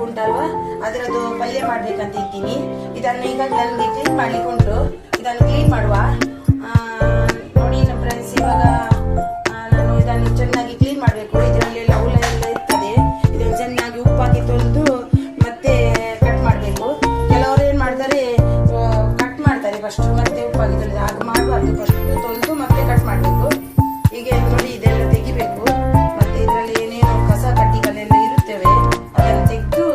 ಸೊಪ್ಪು ಉಂಟಲ್ವಾ ಅದರದ್ದು ಪಲ್ಯ ಮಾಡ್ಬೇಕಂತ ಇದ್ದೀನಿ. ಇದನ್ನು ಈಗ ನನಗೆ ಕ್ಲೀನ್ ಮಾಡ್ಲಿಕ್ಕೆ ಉಂಟು. ಇದನ್ನು ಕ್ಲೀನ್ ಮಾಡುವ. ನೋಡಿ ಫ್ರೆಂಡ್ಸ್, ಇವಾಗ ನಾನು ಇದನ್ನು ಚೆನ್ನಾಗಿ ಕ್ಲೀನ್ ಮಾಡಬೇಕು. ಇದರಲ್ಲಿ ಹುಳ ಎಲ್ಲ ಇರ್ತದೆ. ಇದನ್ನು ಚೆನ್ನಾಗಿ ಉಪ್ಪಾಕಿ ತೊಳೆದು ಮತ್ತೆ ಕಟ್ ಮಾಡಬೇಕು. ಕೆಲವರು ಏನ್ ಮಾಡ್ತಾರೆ, ಕಟ್ ಮಾಡ್ತಾರೆ ಫಸ್ಟ್ ಮತ್ತೆ ಉಪ್ಪಾಕಿ ತೊಳೆದು. ಹಾಗೆ ಮಾಡಬಾರ್ದು. ಫಸ್ಟ್ ತೊಳೆದು ಮತ್ತೆ ಕಟ್ ಮಾಡಬೇಕು. ಹೀಗೆ ನೋಡಿ ಇದೆಲ್ಲ ತೆಗಿಬೇಕು. ಮತ್ತೆ ಇದರಲ್ಲಿ ಏನೇನು ಕಸ ಕಡ್ಡಿಗಳೆಲ್ಲ ಇರುತ್ತವೆ ಅದನ್ನು ತೆಗೆದು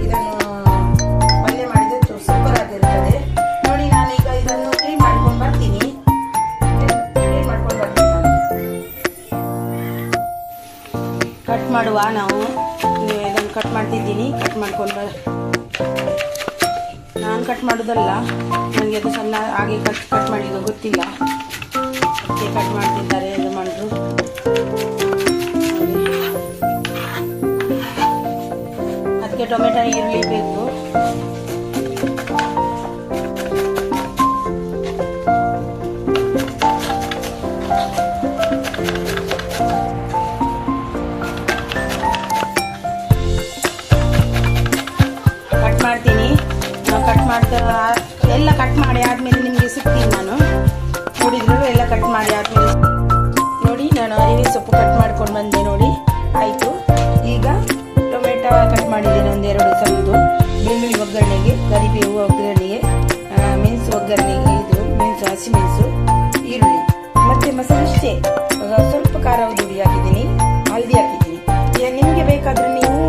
ಇದನ್ನು ಪಲ್ಯ ಮಾಡಿದ್ರೆ ಸೂಪರ್ ಆಗಿರ್ತದೆ. ನೋಡಿ ನಾನು ಈಗ ಇದನ್ನು ಕ್ಲೀನ್ ಮಾಡ್ಕೊಂಡು ಬರ್ತೀನಿ. ಕಟ್ ಮಾಡುವ. ನಾವು ಇದನ್ನು ಕಟ್ ಮಾಡ್ತಿದ್ದೀನಿ. ಕಟ್ ಮಾಡ್ಕೊಂಡು ನಾನು ಕಟ್ ಮಾಡೋದಲ್ಲ, ನನಗೆ ಅದು ಸಣ್ಣ ಹಾಗೆ ಕಟ್ ಮಾಡಿದ್ದು ಗೊತ್ತಿಲ್ಲ. ಅದಕ್ಕೆ ಕಟ್ ಮಾಡ್ತಿದ್ದಾರೆ ಯಜಮಾನರು. ಅದಕ್ಕೆ ಟೊಮೆಟೊ ಈರುಳ್ಳಿ ಬೇಕು. ಮಾಡ್ತೀನಿ. ಕಟ್ ಮಾಡ್ತಾ ಎಲ್ಲ ಕಟ್ ಮಾಡಿ ಆದ್ಮೇಲೆ ನಿಮಗೆ ಸಿಗ್ತೀನಿ ನಾನು. ನೋಡಿದ್ರು ಎಲ್ಲ ಕಟ್ ಮಾಡಿ ಆದ್ಮೇಲೆ ನೋಡಿ ನಾನು ಅರಿವೆ ಸೊಪ್ಪು ಕಟ್ ಮಾಡ್ಕೊಂಡು ಬಂದೆ. ನೋಡಿ ಆಯಿತು. ಈಗ ಟೊಮೆಟೊ ಕಟ್ ಮಾಡಿದ್ದೀನಿ ಒಂದೆರಡು ಸಣ್ಣದು. ಬೆಳ್ಳುಳ್ಳಿ ಒಗ್ಗರಣೆಗೆ, ಕರಿಬೇವು ಒಗ್ಗರಣೆಗೆ, ಮೆಣಸು ಒಗ್ಗರಣೆಗೆ, ಇದು ಮೆಣಸು, ಹಸಿಮೆಣಸು, ಈರುಳ್ಳಿ ಮತ್ತೆ ಮಸಾಲೆ ಇಷ್ಟೇ. ಸ್ವಲ್ಪ ಖಾರ ಹುಡಿ ಹಾಕಿದ್ದೀನಿ, ಹಳದಿ ಹಾಕಿದ್ದೀನಿ. ನಿಮಗೆ ಬೇಕಾದ್ರೆ ನೀವು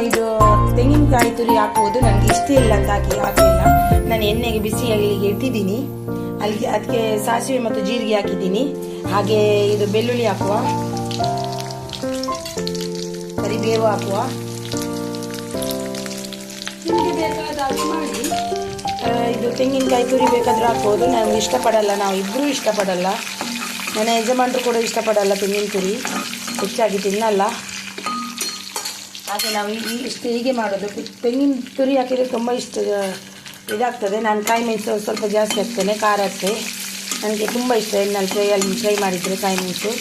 ಇದು ತೆಂಗಿನಕಾಯಿ ತುರಿ ಹಾಕುವುದು. ನನಗೆ ಇಷ್ಟ ಇಲ್ಲ ಅಂತ ಹಾಕಿಲ್ಲ. ನಾನು ಎಣ್ಣೆಗೆ ಬಿಸಿಯಾಗಲಿಕ್ಕೆ ಇಟ್ಟಿದ್ದೀನಿ. ಅಲ್ಲಿಗೆ ಅದಕ್ಕೆ ಸಾಸಿವೆ ಮತ್ತು ಜೀರಿಗೆ ಹಾಕಿದ್ದೀನಿ. ಹಾಗೆ ಇದು ಬೆಳ್ಳುಳ್ಳಿ ಹಾಕುವ, ಕರಿಬೇವು ಹಾಕುವ. ನಿಮಗೆ ಬೇಕಾದ ಹಾಗೆ ಮಾಡಿ. ಇದು ತೆಂಗಿನಕಾಯಿ ತುರಿ ಬೇಕಾದ್ರೂ ಹಾಕ್ಬೋದು. ನಾವು ಇಷ್ಟಪಡಲ್ಲ, ನಾವು ಇಬ್ಬರೂ ಇಷ್ಟಪಡಲ್ಲ. ನನ್ನ ಯಜಮಾನರು ಕೂಡ ಇಷ್ಟಪಡಲ್ಲ ತೆಂಗಿನ ತುರಿ, ಹೆಚ್ಚಾಗಿ ತಿನ್ನಲ್ಲ. ಹಾಗೆ ನಾವು ಇಷ್ಟು ಹೀಗೆ ಮಾಡೋದು. ತೆಂಗಿನ ತುರಿ ಹಾಕಿದರೆ ತುಂಬ ಇಷ್ಟ ಇದಾಗ್ತದೆ. ನಾನು ಕಾಯಿ ಮೆಣಸು ಸ್ವಲ್ಪ ಜಾಸ್ತಿ ಹಾಕ್ತೇನೆ, ಖಾರಕ್ಕೆ ನನಗೆ ತುಂಬ ಇಷ್ಟ. ಎಣ್ಣೆಲ್ಲಿ ಫ್ರೈ ಮಾಡಿದರೆ ಕಾಯಿ ಮೆಣಸು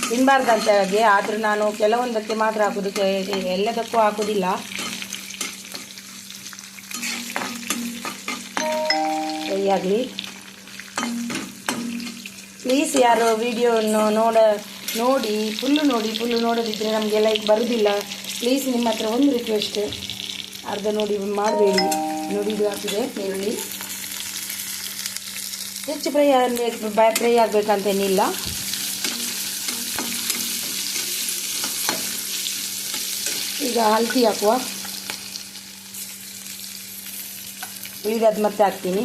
ತಿನ್ನಬಾರ್ದಂತ ಹಾಗೆ. ಆದರೂ ನಾನು ಕೆಲವೊಂದಕ್ಕೆ ಮಾತ್ರ ಹಾಕೋದು, ಎಲ್ಲದಕ್ಕೂ ಹಾಕೋದಿಲ್ಲ. ಫ್ರೈ ಆಗಲಿ. ಪ್ಲೀಸ್ ಯಾರು ವಿಡಿಯೋವನ್ನು ನೋಡಿ ಫುಲ್ಲು ನೋಡೋದಿದ್ರೆ ನಮಗೆ ಲೈಕ್ ಬರೋದಿಲ್ಲ. ಪ್ಲೀಸ್ ನಿಮ್ಮ ಹತ್ರ ಒಂದು ರಿಕ್ವೆಸ್ಟ್, ಅರ್ಧ ನೋಡಿ ಮಾಡಬೇಡಿ. ನೋಡಿ ಇದು ಹಾಕಿದೆ ಈರುಳ್ಳಿ. ಹೆಚ್ಚು ಫ್ರೈ ಆಗಬೇಕಂತೇನಿಲ್ಲ. ಈಗ ಹಲ್ದಿ ಹಾಕುವ. ಉಳಿದದ್ದು ಮತ್ತೆ ಹಾಕ್ತೀನಿ.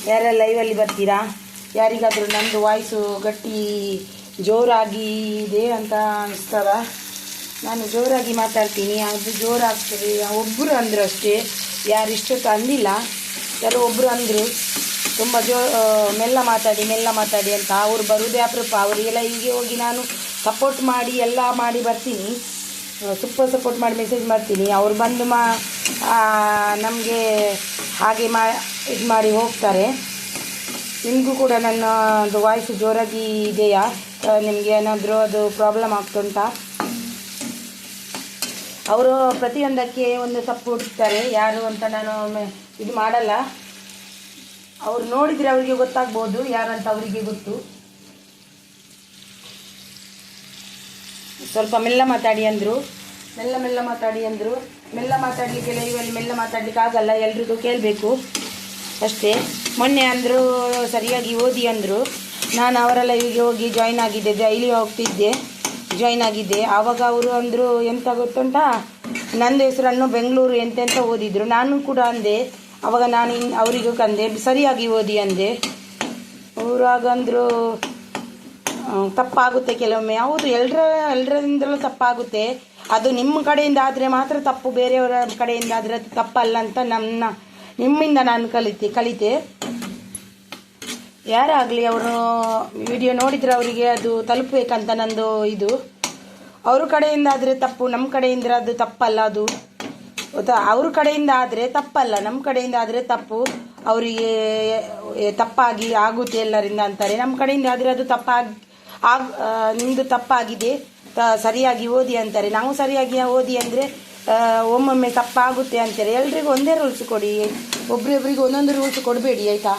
ಯಾರೆಲ್ಲ ಲೈವಲ್ಲಿ ಬರ್ತೀರಾ? ಯಾರಿಗಾದರೂ ನಮ್ಮದು ವಾಯ್ಸು ಗಟ್ಟಿ ಜೋರಾಗಿ ಇದೆ ಅಂತ ಅನಿಸ್ತದ? ನಾನು ಜೋರಾಗಿ ಮಾತಾಡ್ತೀನಿ, ಅದು ಜೋರಾಗ್ತದೆ. ಒಬ್ಬರು ಅಂದರು ಅಷ್ಟೇ, ಯಾರು ಇಷ್ಟೊತ್ತು ಅಂದಿಲ್ಲ. ಯಾರೋ ಒಬ್ಬರು ಅಂದರು ತುಂಬ ಮೆಲ್ಲ ಮಾತಾಡಿ ಅಂತ. ಅವ್ರು ಬರೋದೇ ಅಪರೂಪ. ಅವರಿಗೆಲ್ಲ ಹೀಗೆ ಹೋಗಿ ನಾನು ಸಪೋರ್ಟ್ ಮಾಡಿ ಎಲ್ಲ ಮಾಡಿ ಬರ್ತೀನಿ, ಸೂಪರ್ ಸಪೋರ್ಟ್ ಮಾಡಿ ಮೆಸೇಜ್ ಮಾಡ್ತೀನಿ. ಅವ್ರು ಬಂದು ನಮಗೆ ಹಾಗೆ ಇದು ಮಾಡಿ ಹೋಗ್ತಾರೆ. ನಿಮಗೂ ಕೂಡ ನನ್ನದು ವಾಯ್ಸು ಜೋರಾಗಿ ಇದೆಯಾ? ನಿಮಗೆ ಏನಾದರೂ ಅದು ಪ್ರಾಬ್ಲಮ್ ಆಗ್ತುಂಟಾ? ಅವರು ಪ್ರತಿಯೊಂದಕ್ಕೆ ಒಂದು ತಪ್ಪು ಹುಡುಕ್ತಾರೆ, ಯಾರು ಅಂತ ನಾನು ಇದು ಮಾಡಲ್ಲ. ಅವ್ರು ನೋಡಿದರೆ ಅವರಿಗೆ ಗೊತ್ತಾಗ್ಬೋದು ಯಾರಂತ, ಅವರಿಗೆ ಗೊತ್ತು. ಸ್ವಲ್ಪ ಮೆಲ್ಲ ಮಾತಾಡಿ ಅಂದರು. ಮೆಲ್ಲ ಮಾತಾಡಲಿಕ್ಕೆ ಲೈವಲ್ಲಿ ಮೆಲ್ಲ ಮಾತಾಡಲಿಕ್ಕೆ ಆಗಲ್ಲ, ಎಲ್ರಿಗೂ ಕೇಳಬೇಕು ಅಷ್ಟೇ. ಮೊನ್ನೆ ಅಂದರು ಸರಿಯಾಗಿ ಓದಿ ಅಂದರು. ನಾನು ಅವರ ಲೈವಿಗೆ ಹೋಗಿ ಜಾಯ್ನ್ ಆಗಿದ್ದೆ, ಡೈಲಿ ಹೋಗ್ತಿದ್ದೆ, ಜಾಯ್ನ್ ಆಗಿದ್ದೆ. ಆವಾಗ ಅವರು ಅಂದರು ಎಂತ ಗೊತ್ತುಂಟಾ, ನಂದು ಹೆಸರನ್ನು ಬೆಂಗಳೂರು ಎಂತೆಂತ ಓದಿದ್ರು. ನಾನು ಕೂಡ ಅಂದೆ, ಆವಾಗ ನಾನು ಅವರಿಗೂ ಕಂದೆ ಸರಿಯಾಗಿ ಓದಿ ಅಂದೆ. ಅವರು ಆಗಂದರು ತಪ್ಪಾಗುತ್ತೆ ಕೆಲವೊಮ್ಮೆ. ಹೌದು, ಎಲ್ಲರಿಂದಲೂ ತಪ್ಪಾಗುತ್ತೆ. ಅದು ನಿಮ್ಮ ಕಡೆಯಿಂದ ಆದರೆ ಮಾತ್ರ ತಪ್ಪು, ಬೇರೆಯವರ ಕಡೆಯಿಂದ ಆದರೆ ಅದು ತಪ್ಪಲ್ಲ ಅಂತ ನಿಮ್ಮಿಂದ ನಾನು ಕಲಿತೆ. ಯಾರಾಗಲಿ ಅವರು ವಿಡಿಯೋ ನೋಡಿದರೆ ಅವರಿಗೆ ಅದು ತಲುಪಬೇಕಂತ ನಂದು ಇದು. ಅವ್ರ ಕಡೆಯಿಂದ ಆದರೆ ತಪ್ಪು, ನಮ್ಮ ಕಡೆಯಿಂದ ಅದು ತಪ್ಪಲ್ಲ. ಅದು ಅವ್ರ ಕಡೆಯಿಂದ ಆದರೆ ತಪ್ಪಲ್ಲ, ನಮ್ಮ ಕಡೆಯಿಂದ ಆದರೆ ತಪ್ಪು. ಅವರಿಗೆ ತಪ್ಪಾಗಿ ಆಗುತ್ತೆ ಎಲ್ಲರಿಂದ ಅಂತಾರೆ. ನಮ್ಮ ಕಡೆಯಿಂದ ಆದರೆ ಅದು ನಿಮ್ಮದು ತಪ್ಪಾಗಿದೆ, ಸರಿಯಾಗಿ ಓದಿ ಅಂತಾರೆ. ನಾವು ಸರಿಯಾಗಿ ಓದಿ ಅಂದರೆ ಒಮ್ಮೊಮ್ಮೆ ತಪ್ಪಾಗುತ್ತೆ ಅಂತಾರೆ. ಎಲ್ರಿಗೂ ಒಂದೇ ರೂಲ್ಸ್ ಕೊಡಿ, ಒಬ್ರಿಗೊಬ್ರಿಗೆ ಒಂದೊಂದು ರೂಲ್ಸ್ ಕೊಡಬೇಡಿ ಆಯಿತಾ.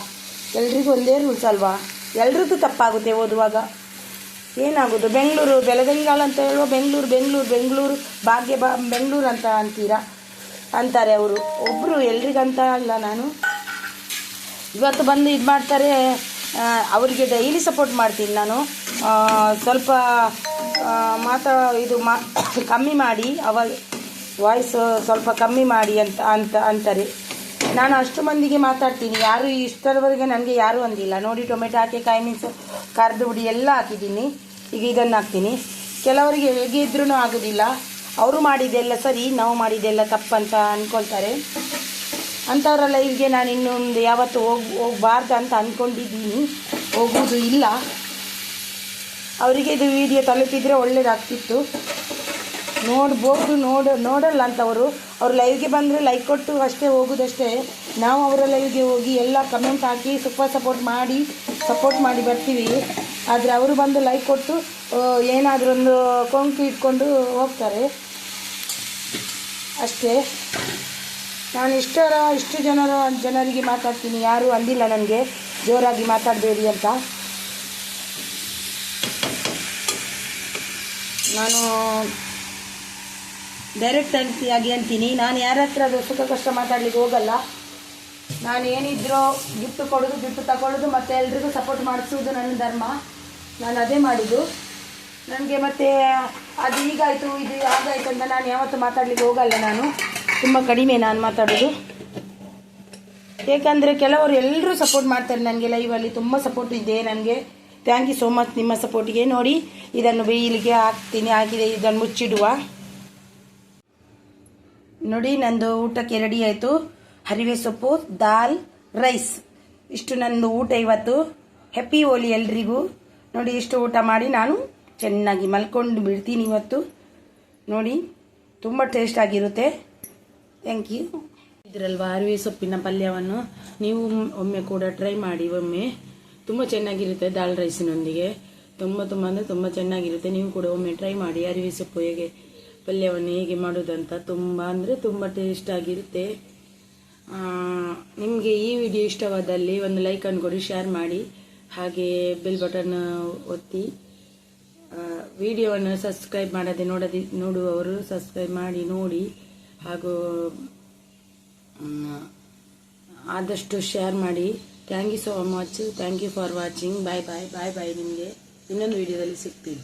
ಎಲ್ರಿಗೂ ಒಂದೇ ರೂಲ್ಸ್ ಅಲ್ವಾ, ಎಲ್ರಿಗೂ ತಪ್ಪಾಗುತ್ತೆ ಓದುವಾಗ. ಏನಾಗೋದು, ಬೆಂಗಳೂರು ಬೆಳದಿಂಗಾಲ ಅಂತ ಹೇಳುವ ಬೆಂಗಳೂರು ಭಾಗ್ಯ ಬೆಂಗಳೂರು ಅಂತ ಅಂತಾರೆ ಅವರು. ಒಬ್ಬರು ಎಲ್ರಿಗಂತ ಅಲ್ಲ. ನಾನು ಇವತ್ತು ಬಂದು ಇದು ಮಾಡ್ತಾರೆ, ಅವರಿಗೆ ಡೈಲಿ ಸಪೋರ್ಟ್ ಮಾಡ್ತೀನಿ ನಾನು. ಸ್ವಲ್ಪ ಕಮ್ಮಿ ಮಾಡಿ, ವಾಯ್ಸ್ ಸ್ವಲ್ಪ ಕಮ್ಮಿ ಮಾಡಿ ಅಂತಾರೆ. ನಾನು ಅಷ್ಟು ಮಂದಿಗೆ ಮಾತಾಡ್ತೀನಿ, ಯಾರು ಇಷ್ಟರವರೆಗೆ ನನಗೆ ಯಾರೂ ಅಂದಿಲ್ಲ. ನೋಡಿ, ಟೊಮೆಟೊ ಹಾಕಿ ಕಾಯಿ ಮೆಣಸು ಖಾರದ ಪುಡಿ ಎಲ್ಲ ಹಾಕಿದ್ದೀನಿ. ಈಗ ಇದನ್ನು ಹಾಕ್ತೀನಿ. ಕೆಲವರಿಗೆ ಹೇಗೆ ಇದ್ರೂ ಆಗೋದಿಲ್ಲ, ಅವರು ಮಾಡಿದ್ದೆಲ್ಲ ಸರಿ, ನಾವು ಮಾಡಿದ್ದೆಲ್ಲ ತಪ್ಪಂತ ಅಂದ್ಕೊಳ್ತಾರೆ. ಅಂಥವ್ರ ಲೈವ್ಗೆ ನಾನು ಇನ್ನೊಂದು ಯಾವತ್ತು ಹೋಗಬಾರ್ದು ಅಂತ ಅಂದ್ಕೊಂಡಿದ್ದೀನಿ, ಹೋಗುವುದು ಇಲ್ಲ. ಅವರಿಗೆ ಇದು ವಿಡಿಯೋ ತಲುಪಿದರೆ ಒಳ್ಳೇದಾಗ್ತಿತ್ತು. ನೋಡ್ಬೋದು, ನೋಡಲ್ಲ ಅಂತವರು. ಅವ್ರ ಲೈವ್ಗೆ ಬಂದರೆ ಲೈಕ್ ಕೊಟ್ಟು ಅಷ್ಟೇ ಹೋಗೋದಷ್ಟೇ. ನಾವು ಅವರ ಲೈವ್ಗೆ ಹೋಗಿ ಎಲ್ಲ ಕಮೆಂಟ್ ಹಾಕಿ ಸಪೋರ್ಟ್ ಮಾಡಿ ಬರ್ತೀವಿ. ಆದರೆ ಅವರು ಬಂದು ಲೈಕ್ ಕೊಟ್ಟು ಏನಾದರೂ ಒಂದು ಕೊಂಕು ಇಟ್ಕೊಂಡು ಹೋಗ್ತಾರೆ ಅಷ್ಟೇ. ನಾನು ಇಷ್ಟು ಜನರಿಗೆ ಮಾತಾಡ್ತೀನಿ, ಯಾರೂ ಅಂದಿಲ್ಲ ನನಗೆ ಜೋರಾಗಿ ಮಾತಾಡಬೇಡಿ ಅಂತ. ನಾನು ಡೈರೆಕ್ಟ್ ಆಗಿ ಅಂತೀನಿ. ನಾನು ಯಾರ ಹತ್ರ ಅದು ಸುಖ ಕಷ್ಟ ಮಾತಾಡ್ಲಿಕ್ಕೆ ಹೋಗಲ್ಲ. ನಾನು ಏನಿದ್ರೂ ಗಿಫ್ಟ್ ಕೊಡೋದು, ಗಿಫ್ಟ್ ತಗೊಳ್ಳೋದು, ಮತ್ತು ಎಲ್ರಿಗೂ ಸಪೋರ್ಟ್ ಮಾಡಿಸೋದು ನನ್ನ ಧರ್ಮ. ನಾನು ಅದೇ ಮಾಡಿದ್ದು. ನನಗೆ ಮತ್ತೆ ಅದು ಹೀಗಾಯಿತು, ಇದು ಹಾಗಾಯಿತು ಅಂತ ನಾನು ಯಾವತ್ತೂ ಮಾತಾಡಲಿಕ್ಕೆ ಹೋಗಲ್ಲ. ನಾನು ತುಂಬ ಕಡಿಮೆ ನಾನು ಮಾತಾಡೋದು. ಏಕೆಂದರೆ ಕೆಲವರು ಎಲ್ಲರೂ ಸಪೋರ್ಟ್ ಮಾಡ್ತಾರೆ ನನಗೆ. ಲೈವಲ್ಲಿ ತುಂಬ ಸಪೋರ್ಟ್ ಇದೆ ನನಗೆ. ಥ್ಯಾಂಕ್ ಯು ಸೋ ಮಚ್ ನಿಮ್ಮ ಸಪೋರ್ಟಿಗೆ. ನೋಡಿ, ಇದನ್ನು ಬೇಯಿಲಿಗೆ ಹಾಕ್ತೀನಿ. ಹಾಕಿದೆ, ಇದನ್ನು ಮುಚ್ಚಿಡುವ. ನೋಡಿ, ನಂದು ಊಟಕ್ಕೆ ರೆಡಿ ಆಯಿತು. ಹರಿವೆ ಸೊಪ್ಪು, ದಾಲ್, ರೈಸ್, ಇಷ್ಟು ನಂದು ಊಟ ಇವತ್ತು. ಹ್ಯಾಪಿ ಹೋಲಿ ಎಲ್ರಿಗೂ. ನೋಡಿ, ಇಷ್ಟು ಊಟ ಮಾಡಿ ನಾನು ಚೆನ್ನಾಗಿ ಮಲ್ಕೊಂಡು ಬಿಡ್ತೀನಿ ಇವತ್ತು. ನೋಡಿ, ತುಂಬ ಟೇಸ್ಟ್ ಆಗಿರುತ್ತೆ. Thank you. ಇದ್ರಲ್ವ ಹರಿವೆ ಸೊಪ್ಪಿನ ಪಲ್ಯವನ್ನು ನೀವು ಒಮ್ಮೆ ಕೂಡ ಟ್ರೈ ಮಾಡಿ. ಒಮ್ಮೆ ತುಂಬ ಚೆನ್ನಾಗಿರುತ್ತೆ ದಾಲ್ ರೈಸಿನೊಂದಿಗೆ. ತುಂಬ ಅಂದರೆ ತುಂಬ ಚೆನ್ನಾಗಿರುತ್ತೆ. ನೀವು ಕೂಡ ಒಮ್ಮೆ ಟ್ರೈ ಮಾಡಿ ಹರಿವೆ ಸೊಪ್ಪು ಪಲ್ಯವನ್ನು ಹೇಗೆ ಮಾಡೋದಂತ. ತುಂಬ ಅಂದರೆ ತುಂಬ ಟೇಸ್ಟ್ ಆಗಿರುತ್ತೆ. ನಿಮಗೆ ಈ ವಿಡಿಯೋ ಇಷ್ಟವಾದಲ್ಲಿ ಒಂದು ಲೈಕನ್ನು ಕೊಡಿ, ಶೇರ್ ಮಾಡಿ, ಹಾಗೆ ಬೆಲ್ ಬಟನ್ ಒತ್ತಿ. ವಿಡಿಯೋವನ್ನು ಸಬ್ಸ್ಕ್ರೈಬ್ ಮಾಡದೆ ನೋಡುವವರು ಸಬ್ಸ್ಕ್ರೈಬ್ ಮಾಡಿ ನೋಡಿ, ಹಾಗೂ ಆದಷ್ಟು ಶೇರ್ ಮಾಡಿ. Thank you so much. Thank you for watching. Bye bye. ನಿಮಗೆ ಇನ್ನೊಂದು ವಿಡಿಯೋದಲ್ಲಿ ಸಿಗ್ತೀನಿ.